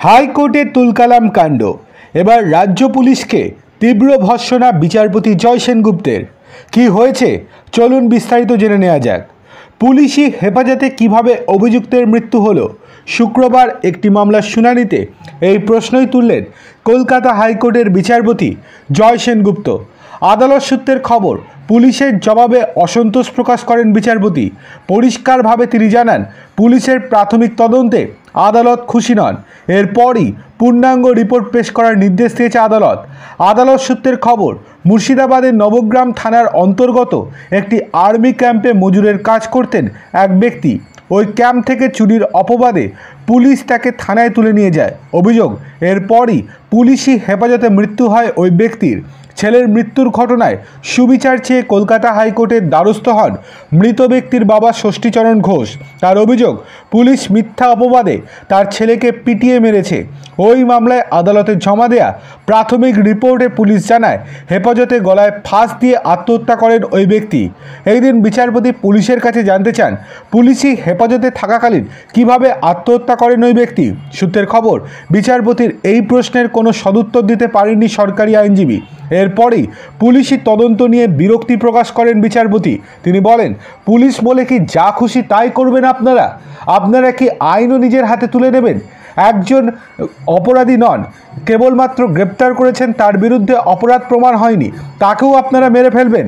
হাইকোর্টে তুলকালাম কাণ্ড। এবার রাজ্য পুলিশকে তীব্র ভর্ৎসনা বিচারপতি জয় সেনগুপ্তের। কি হয়েছে চলুন বিস্তারিত জেনে নেওয়া যাক। পুলিশি হেফাজতে কিভাবে অভিযুক্তের মৃত্যু হলো, শুক্রবার একটি মামলার শুনানিতে এই প্রশ্নই তুললেন কলকাতা হাইকোর্টের বিচারপতি জয় সেনগুপ্ত। আদালত সূত্রের খবর, পুলিশের জবাবে অসন্তোষ প্রকাশ করেন বিচারপতি। পরিষ্কারভাবে তিনি জানান, পুলিশের প্রাথমিক তদন্তে আদালত খুশি নন। এরপরই পূর্ণাঙ্গ রিপোর্ট পেশ করার নির্দেশ দিয়েছে আদালত। আদালত সূত্রের খবর, মুর্শিদাবাদের নবগ্রাম থানার অন্তর্গত একটি আর্মি ক্যাম্পে মজুরের কাজ করতেন এক ব্যক্তি। ওই ক্যাম্প থেকে চুরির অপবাদে পুলিশ তাকে থানায় তুলে নিয়ে যায়। অভিযোগ, এরপরই পুলিশি হেফাজতে মৃত্যু হয় ওই ব্যক্তির। ছেলের মৃত্যুর ঘটনায় সুবিচার চেয়ে কলকাতা হাইকোর্টের দ্বারস্থ হন মৃত ব্যক্তির বাবা ষষ্ঠীচরণ ঘোষ। তার অভিযোগ, পুলিশ মিথ্যা অপবাদে তার ছেলেকে পিটিয়ে মেরেছে। ওই মামলায় আদালতে জমা দেয়া প্রাথমিক রিপোর্টে পুলিশ জানায়, হেফাজতে গলায় ফাঁস দিয়ে আত্মহত্যা করেন ওই ব্যক্তি। এই দিন বিচারপতি পুলিশের কাছে জানতে চান, পুলিশি হেফাজতে থাকাকালীন কিভাবে আত্মহত্যা করেন ওই ব্যক্তি। সূত্রের খবর, বিচারপতির এই প্রশ্নের কোনো সদুত্তর দিতে পারেননি সরকারি আইনজীবী। এরপরেই পুলিশি তদন্ত নিয়ে বিরক্তি প্রকাশ করেন বিচারপতি। তিনি বলেন, পুলিশ বলে কি যা খুশি তাই করবেন আপনারা কি আইনও নিজের হাতে তুলে নেবেন? একজন অপরাধী নন, কেবলমাত্র গ্রেপ্তার করেছেন, তার বিরুদ্ধে অপরাধ প্রমাণ হয়নি, তাকেও আপনারা মেরে ফেলবেন?